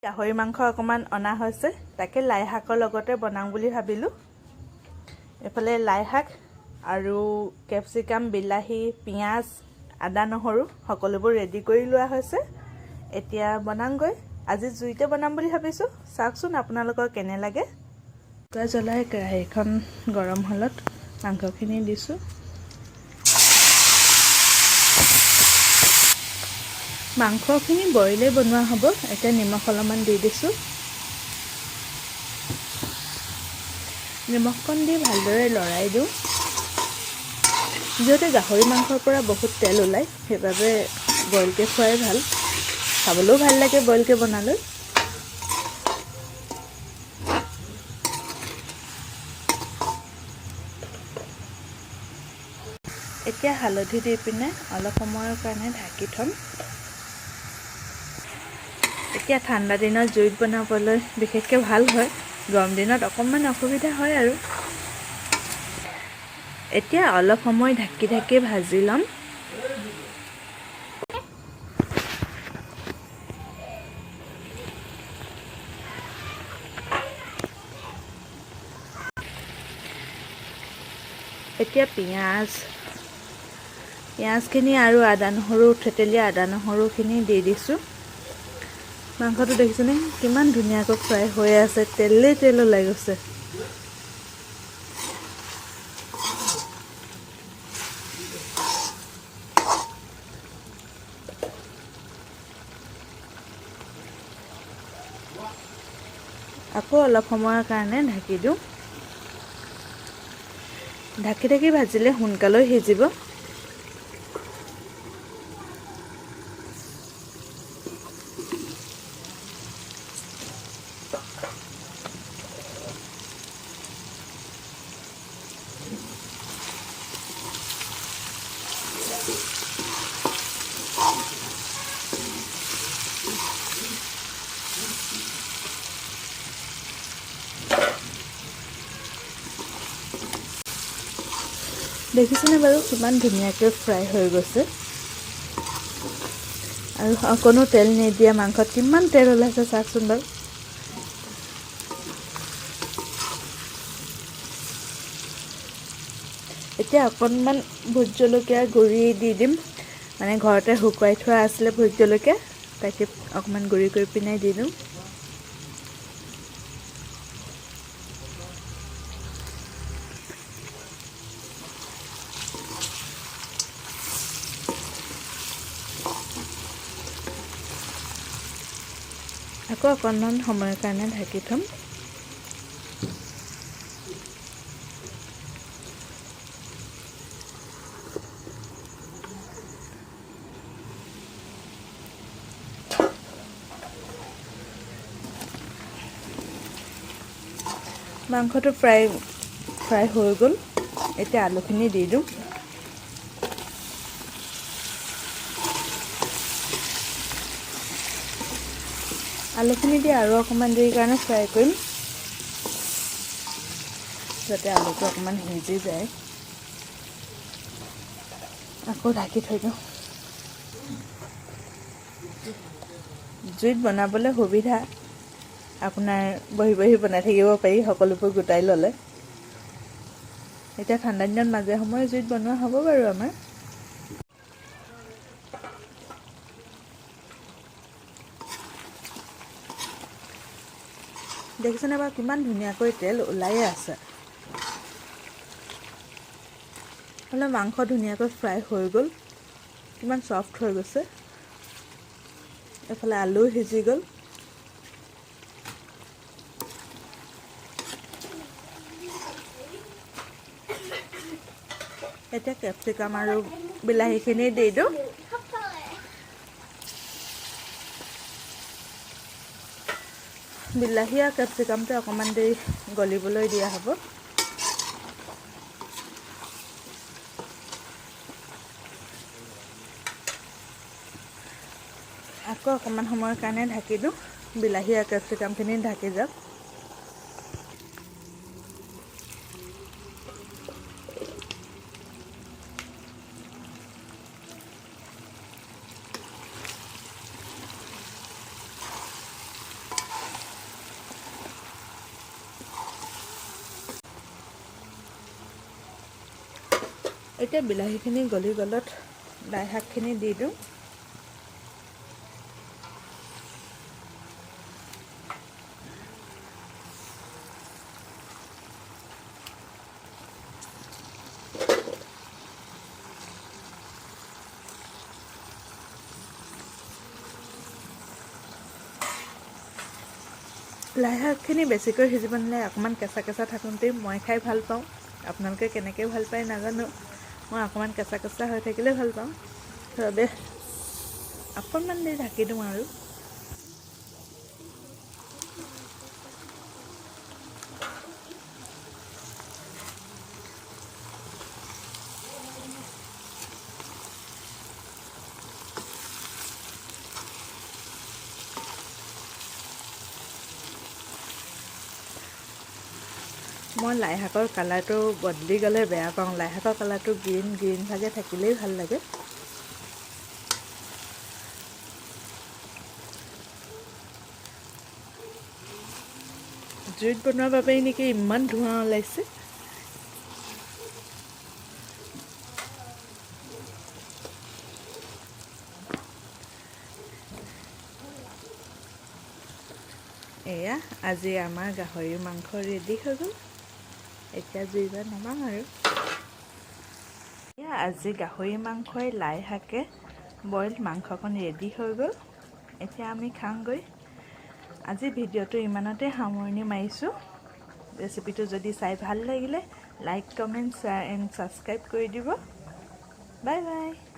গাহৰি মাংস অকমান অনা হৈছে তাকে লাই শাকৰ লগতে বনাম বুলি ভাবিলো। এফালে লাই শাক আৰু ক্যাপসিকাম, বিলাহী, পিয়াজ, আদা, নহৰু সকলোবোৰ ৰেডি কৰি লোৱা হৈছে। এতিয়া বনামগৈ। আজি জুইতে বনাম বুলি ভাবিছো। চাওকচোন আপোনালোকৰ কেনে লাগে। জুই জ্বলাই কেৰাহীখন গৰম হলত মাংসখিনি দিছো। মাংসখিনি বইলে বনোৱা হ'ব। এতিয়া নিমখ অলপমান দি দিছো। নিমখকণ দি ভালদৰে লৰাই দিওঁ। যিহেতু গাহৰি মাংসৰ পৰা বহুত তেল ওলায়, সেইবাবে বইলকৈ খোৱাই ভাল। খাবলৈও ভাল লাগে বইলকৈ বনালে। এতিয়া হালধি দি পিনে অলপ সময়ৰ কাৰণে ঢাকি থ'ম। এতিয়া ঠাণ্ডা দিনত জুইত বনাবলৈ বিশেষকৈ ভাল হয়। গৰম দিনত অকণমান অসুবিধা হয় আৰু। এতিয়া অলপ সময় ঢাকি ভাজি ল'ম। এতিয়া পিঁয়াজখিনি আৰু আদা নহৰু থেতেলীয়া আদা নহৰুখিনি দি দিছোঁ। মাংসটো দেখিছেনে কিমান ধুনীয়াকৈ ফ্ৰাই হৈ আছে, তেল ওলাই গৈছে। আকৌ অলপ সময়ৰ কাৰণে ঢাকি দিওঁ। ঢাকি ভাজিলে সোনকালে সিজিব। দেখিছেনে বাৰু কিমান ধুনীয়াকৈ ফ্ৰাই হৈ গৈছে। আৰু অকণো তেল নিদিয়া মাংসত কিমান তেল ওলাইছে চাওকচোন বাৰু। এতিয়া অকণমান ভোট জলকীয়াৰ গুড়ি দি দিম। মানে ঘৰতে শুকুৱাই থোৱা আছিলে ভোট জলকীয়া, তাকে অকণমান গুড়ি কৰি পিনে দি দিওঁ। আকৌ অকণমান সময়ৰ কাৰণে ঢাকি থ'ম। মাংসটো ফ্ৰাই হৈ গ'ল। এতিয়া আলুখিনি দি দিওঁ। আলুখিনি দি আৰু অকণমান দেৰি কাৰণে ফ্ৰাই কৰিম, যাতে আলুটো অকণমান সিজি যায়। আকৌ ঢাকি থৈ দিওঁ। জুইত বনাবলৈ সুবিধা। আপোনাৰ বহি বনাই থাকিব পাৰি, সকলোবোৰ গোটাই ল'লে। এতিয়া ঠাণ্ডা দিনত মাজে সময়ে জুইত বনোৱা হ'ব বাৰু আমাৰ। দেখিছেনে বাৰু কিমান ধুনীয়াকৈ তেল ওলায়ে আছে। অলপ মাংস ধুনীয়াকৈ ফ্ৰাই হৈ গ'ল, কিমান চফ্ট হৈ গৈছে। এইফালে আলু সিজি গ'ল। এতিয়া কেপচিকাম আৰু বিলাহীখিনি দি দিওঁ। বিলাহী আৰু কেপচিকামটো অকণমান দেৰি গলিবলৈ দিয়া হ'ব। আকৌ অকণমান সময়ৰ কাৰণে ঢাকি দিওঁ। বিলাহী আৰু কেপচিকামখিনি ঢাকি যাওক। এতিয়া বিলাহীখিনি গলি গলত লাই শাকখিনি দি দিওঁ। লাই শাকখিনি বেছিকৈ সিজিব নালাগে, অকণমান কেঁচা কেঁচা থাকোঁতেই মই খাই ভাল পাওঁ। আপোনালোকে কেনেকৈ ভাল পায় নাজানো, মই অকণমান কেঁচা কেঁচা হৈ থাকিলে ভাল পাওঁ। সেইবাবে অকণমান দেৰি ঢাকি দিওঁ আৰু। মই লাই শাকৰ কালাৰটো বদলি গ'লে বেয়া পাওঁ। লাই শাকৰ কালাৰটো গ্ৰীণ ভাগে থাকিলেই ভাল লাগে। জুইত বনোৱাৰ বাবেই নেকি ইমান ধোঁৱা ওলাইছে। এয়া আজি আমাৰ গাহৰি মাংস ৰেডি হৈ গ'ল। এতিয়া জুইবা নমাম আৰু। এয়া আজি গাহৰি মাংসই লাই শাকে বইল মাংসকণ ৰেডি হৈ গ'ল। এতিয়া আমি খাওঁগৈ। আজি ভিডিঅ'টো ইমানতে সামৰণি মাৰিছোঁ। ৰেচিপিটো যদি চাই ভাল লাগিলে like, comment, share and subscribe কৰি দিব। Bye bye.